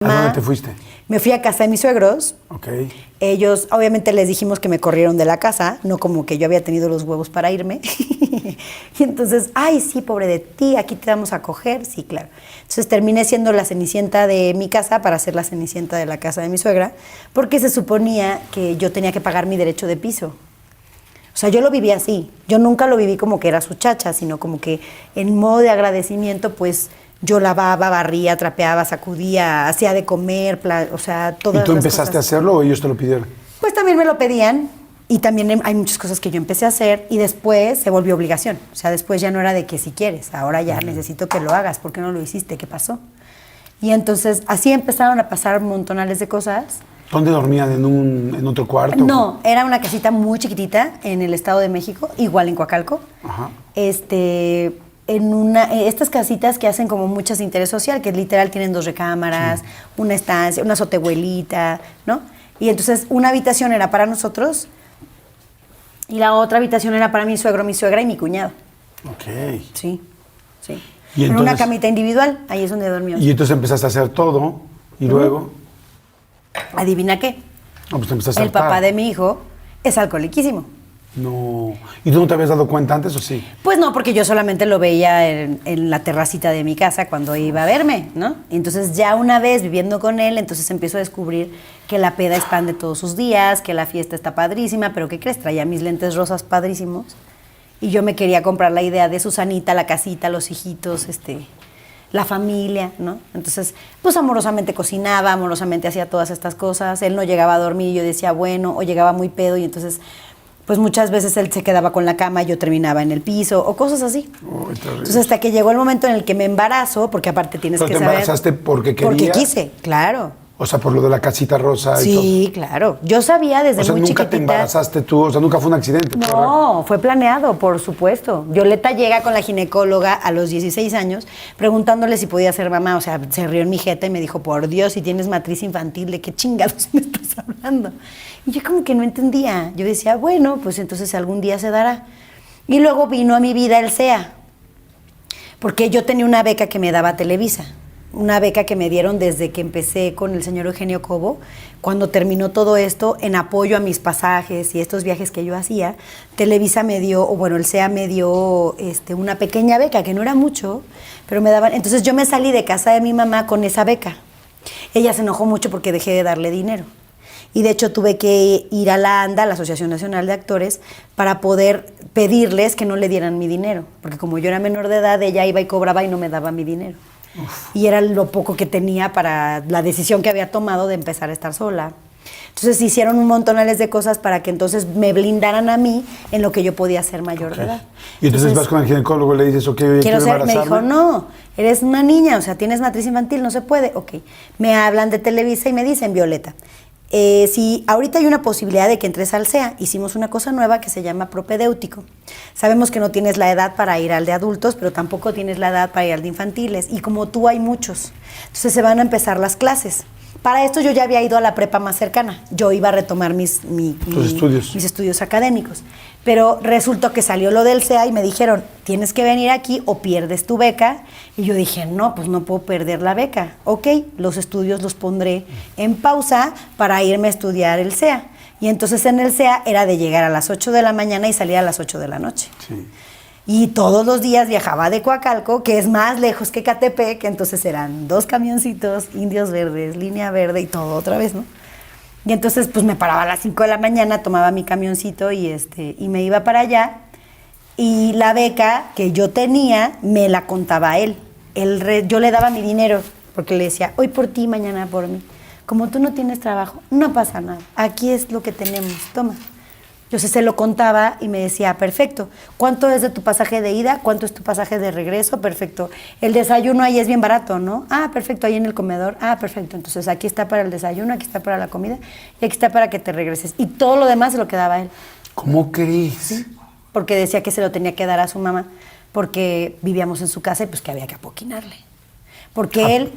¿A dónde te fuiste? Me fui a casa de mis suegros. Ok. Ellos, obviamente les dijimos que me corrieron de la casa, no como que yo había tenido los huevos para irme. Y entonces, ay, sí, pobre de ti, aquí te vamos a coger. Sí, claro. Entonces terminé siendo la cenicienta de mi casa para ser la cenicienta de la casa de mi suegra, porque se suponía que yo tenía que pagar mi derecho de piso. O sea, yo lo viví así. Yo nunca lo viví como que era su chacha, sino como que en modo de agradecimiento, pues yo lavaba, barría, trapeaba, sacudía, hacía de comer, o sea, todas ¿Y tú las empezaste cosas. a hacerlo o ellos te lo pidieron? Pues también me lo pedían y también hay muchas cosas que yo empecé a hacer y después se volvió obligación. O sea, después ya no era de que si quieres, ahora ya necesito que lo hagas. ¿Por qué no lo hiciste? ¿Qué pasó? Y entonces así empezaron a pasar montonales de cosas. ¿Dónde dormían? ¿En otro cuarto? No, era una casita muy chiquitita en el Estado de México, igual en Coacalco. Ajá. Estas casitas que hacen como muchas de interés social, que literal tienen 2 recámaras, una estancia, una azotehuelita, ¿no? Y entonces una habitación era para nosotros y la otra habitación era para mi suegro, mi suegra y mi cuñado. Ok. Sí, sí. Y En entonces, una camita individual, ahí es donde dormíamos. y entonces empezaste a hacer todo y luego... ¿Adivina qué? No, pues te empezaste a El hartar. papá de mi hijo es alcoholiquísimo. No. ¿Y tú no te habías dado cuenta antes o sí? Pues no, porque yo solamente lo veía en la terracita de mi casa cuando iba a verme, ¿no? Y entonces ya una vez viviendo con él, entonces empiezo a descubrir que la peda expande todos sus días, que la fiesta está padrísima, pero ¿qué crees? Traía mis lentes rosas padrísimos y yo me quería comprar la idea de Susanita, la casita, los hijitos, la familia, ¿no? Entonces, pues amorosamente cocinaba, amorosamente hacía todas estas cosas. Él no llegaba a dormir y yo decía, bueno, o llegaba muy pedo y entonces... pues muchas veces él se quedaba con la cama y yo terminaba en el piso o cosas así. Uy, terrible. Entonces hasta que llegó el momento en el que me embarazo, porque aparte tienes ¿Pero que te saber... embarazaste porque querías? Porque quise, claro. O sea, por lo de la casita rosa y todo. Sí, claro. Yo sabía desde O sea, muy nunca chiquitita... te embarazaste tú, o sea, nunca fue un accidente. No, fue planeado, por supuesto. Violeta llega con la ginecóloga a los 16 años preguntándole si podía ser mamá. O sea, se rió en mi jeta y me dijo, por Dios, si tienes matriz infantil, ¿de qué chingados me estás hablando? Y yo como que no entendía. Yo decía, bueno, pues entonces algún día se dará. Y luego vino a mi vida el SEA, porque yo tenía una beca que me daba Televisa. Una beca que me dieron desde que empecé con el señor Eugenio Cobo. Cuando terminó todo esto, en apoyo a mis pasajes y estos viajes que yo hacía, Televisa me dio, o bueno, el SEA me dio una pequeña beca, que no era mucho, pero me daban... Entonces yo me salí de casa de mi mamá con esa beca. Ella se enojó mucho porque dejé de darle dinero. Y de hecho tuve que ir a la ANDA, la Asociación Nacional de Actores, para poder pedirles que no le dieran mi dinero. Porque como yo era menor de edad, ella iba y cobraba y no me daba mi dinero. Uf. Y era lo poco que tenía para la decisión que había tomado de empezar a estar sola. Entonces hicieron un montonales de cosas para que entonces me blindaran a mí en lo que yo podía ser mayor de edad. Y entonces vas con el ginecólogo y le dices, ok, quiero ser, me embarazarme. dijo, no, eres una niña, o sea, tienes matriz infantil, no se puede. Ok, me hablan de Televisa y me dicen, Violeta, si ahorita hay una posibilidad de que entres al SEA, hicimos una cosa nueva que se llama propedéutico. Sabemos que no tienes la edad para ir al de adultos, pero tampoco tienes la edad para ir al de infantiles. Y como tú hay muchos, entonces se van a empezar las clases. Para esto yo ya había ido a la prepa más cercana. Yo iba a retomar mis estudios académicos. Pero resultó que salió lo del SEA y me dijeron, tienes que venir aquí o pierdes tu beca. Y yo dije, no, pues no puedo perder la beca. Ok, los estudios los pondré en pausa para irme a estudiar el SEA. Y entonces en el SEA era de llegar a las 8 de la mañana y salir a las 8 de la noche. Sí. Y todos los días viajaba de Coacalco, que es más lejos que Catepec, entonces eran 2 camioncitos, Indios Verdes, Línea Verde y todo otra vez, ¿no? Y entonces pues me paraba a las 5 de la mañana, tomaba mi camioncito y me iba para allá. Y la beca que yo tenía me la contaba él. Yo le daba mi dinero porque le decía, hoy por ti, mañana por mí. Como tú no tienes trabajo, no pasa nada. Aquí es lo que tenemos, toma. Entonces se lo contaba y me decía, perfecto, ¿cuánto es de tu pasaje de ida? ¿Cuánto es tu pasaje de regreso? Perfecto. El desayuno ahí es bien barato, ¿no? Ah, perfecto, ahí en el comedor. Ah, perfecto. Entonces aquí está para el desayuno, aquí está para la comida y aquí está para que te regreses. Y todo lo demás se lo quedaba él. ¿Cómo crees? Sí, porque decía que se lo tenía que dar a su mamá porque vivíamos en su casa y pues que había que apoquinarle. Porque él,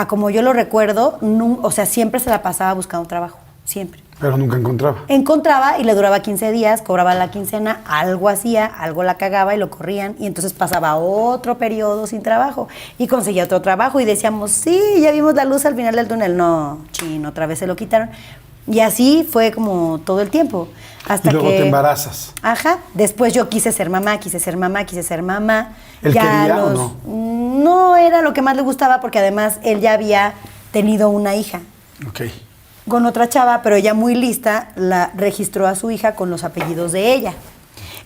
como yo lo recuerdo, o sea, siempre se la pasaba buscando trabajo. siempre. Pero nunca encontraba. Encontraba y le duraba 15 días, cobraba la quincena, algo hacía, algo la cagaba y lo corrían. Y entonces pasaba otro periodo sin trabajo y conseguía otro trabajo y decíamos, sí, ya vimos la luz al final del túnel. No, chin, otra vez se lo quitaron. Y así fue como todo el tiempo. Hasta Y luego que, te embarazas. Ajá. Después yo quise ser mamá, quise ser mamá, quise ser mamá. ¿Él quería o no? No era lo que más le gustaba porque además él ya había tenido una hija Ok. con otra chava, pero ella muy lista la registró a su hija con los apellidos de ella.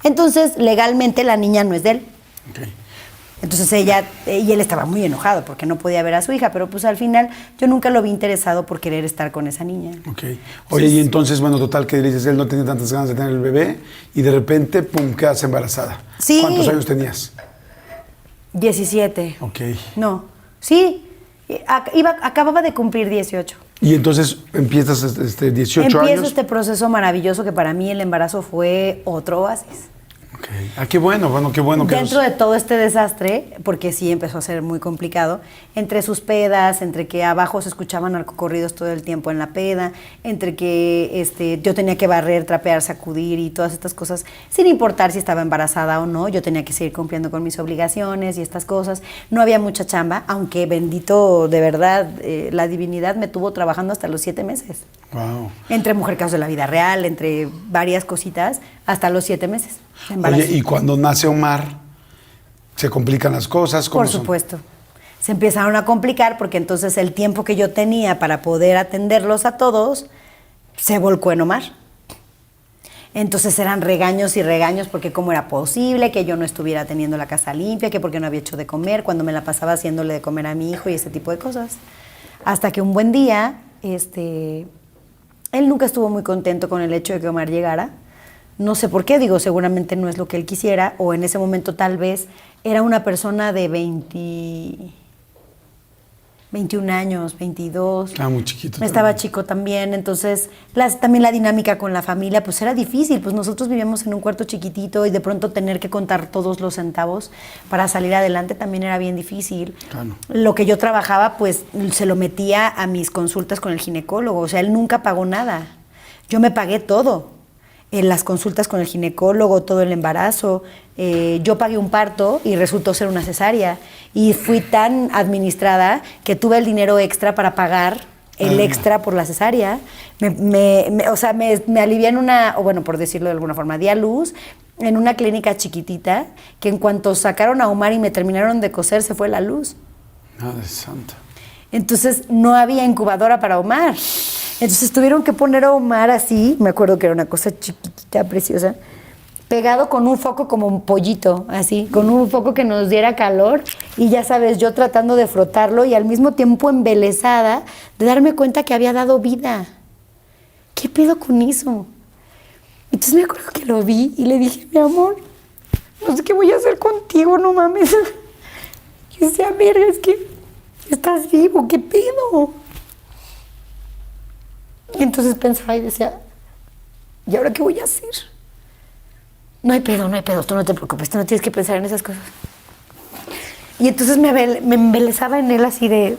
Entonces, legalmente la niña no es de él. Ok. Entonces y él estaba muy enojado porque no podía ver a su hija, pero pues al final yo nunca lo vi interesado por querer estar con esa niña. Ok. Oye, y entonces, bueno, total, que dices, él no tenía tantas ganas de tener el bebé y de repente, pum, quedas embarazada. Sí. ¿Cuántos años tenías? 17. Ok. No, sí, acababa de cumplir 18. Y entonces empiezas 18 Empiezo años. este proceso maravilloso que para mí el embarazo fue otro oasis. Ok. Ah, qué bueno, qué bueno que Dentro de todo este desastre, porque sí empezó a ser muy complicado, entre sus pedas, entre que abajo se escuchaban narcocorridos todo el tiempo en la peda, entre que yo tenía que barrer, trapear, sacudir y todas estas cosas, sin importar si estaba embarazada o no, yo tenía que seguir cumpliendo con mis obligaciones y estas cosas. No había mucha chamba, aunque bendito, de verdad, la divinidad me tuvo trabajando hasta los 7 meses. Wow. Entre Mujer Casos de la Vida Real, entre varias cositas, hasta los 7 meses de embarazo. Oye, y cuando nace Omar, se complican las cosas. ¿Cómo Por son? supuesto. Se empezaron a complicar porque entonces el tiempo que yo tenía para poder atenderlos a todos se volcó en Omar. Entonces eran regaños y regaños porque cómo era posible que yo no estuviera teniendo la casa limpia, que porque no había hecho de comer, cuando me la pasaba haciéndole de comer a mi hijo y ese tipo de cosas. Hasta que un buen día, él nunca estuvo muy contento con el hecho de que Omar llegara. No sé por qué, digo, seguramente no es lo que él quisiera, o en ese momento tal vez era una persona de 21 años, 22. Estaba muy chiquito. Estaba también. chico también, entonces también la dinámica con la familia pues era difícil, pues nosotros vivíamos en un cuarto chiquitito y de pronto tener que contar todos los centavos para salir adelante también era bien difícil. Claro. Lo que yo trabajaba pues se lo metía a mis consultas con el ginecólogo, o sea, él nunca pagó nada, yo me pagué todo. En las consultas con el ginecólogo, todo el embarazo. Yo pagué un parto y resultó ser una cesárea. Y fui tan administrada que tuve el dinero extra para pagar el extra por la cesárea. Me alivié en una, o bueno, por decirlo de alguna forma, di a luz en una clínica chiquitita que en cuanto sacaron a Omar y me terminaron de coser, se fue la luz. Madre santa. Entonces no había incubadora para Omar. Entonces tuvieron que poner a Omar así, me acuerdo que era una cosa chiquitita, preciosa, pegado con un foco como un pollito, así, con un foco que nos diera calor. Y ya sabes, yo tratando de frotarlo y al mismo tiempo embelesada de darme cuenta que había dado vida. ¿Qué pedo con eso? Entonces me acuerdo que lo vi y le dije, mi amor, no sé qué voy a hacer contigo, no mames. Y decía, verga, es que estás vivo, ¿qué pedo? Y entonces pensaba y decía, ¿y ahora qué voy a hacer? No hay pedo, tú no te preocupes, tú no tienes que pensar en esas cosas. Y entonces me embelesaba en él así de...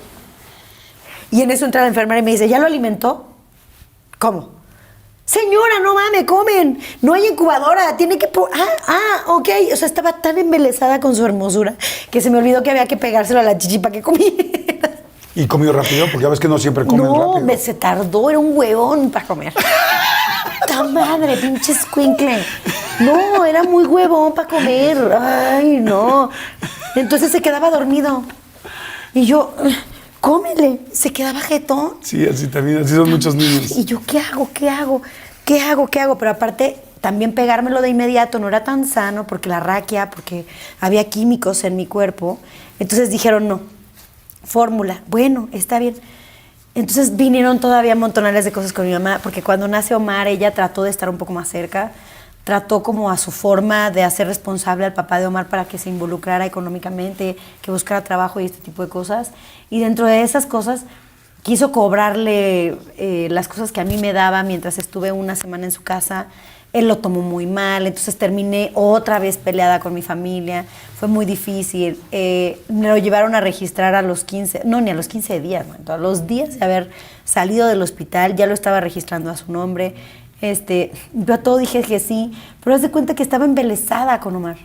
Y en eso entra la enfermera y me dice, ¿ya lo alimentó? ¿Cómo? Señora, no mames, comen, no hay incubadora, tiene que... ok. O sea, estaba tan embelesada con su hermosura que se me olvidó que había que pegárselo a la chichi para que comiera. ¿Y comió rápido? Porque ya ves que no siempre comen rápido. No, se tardó, era un huevón para comer. ¡Ta madre, pinche escuincle! No, era muy huevón para comer. Ay, no. Entonces se quedaba dormido. Y yo, cómele. Se quedaba jetón. Sí, así también, así son muchos niños. Y yo, ¿qué hago? Pero aparte, también pegármelo de inmediato no era tan sano porque la raquia, porque había químicos en mi cuerpo. Entonces dijeron, no. Fórmula, bueno, está bien. Entonces vinieron todavía montonales de cosas con mi mamá, porque cuando nace Omar, ella trató de estar un poco más cerca, trató como a su forma de hacer responsable al papá de Omar para que se involucrara económicamente, que buscara trabajo y este tipo de cosas. Y dentro de esas cosas quiso cobrarle las cosas que a mí me daba mientras estuve una semana en su casa. Él lo tomó muy mal, entonces terminé otra vez peleada con mi familia. Fue muy difícil. Me lo llevaron a registrar a los 15, no, ni a los 15 días, ¿no? Entonces, a los días de haber salido del hospital, ya lo estaba registrando a su nombre. Yo a todo dije que sí, pero haz de cuenta que estaba embelesada con Omar.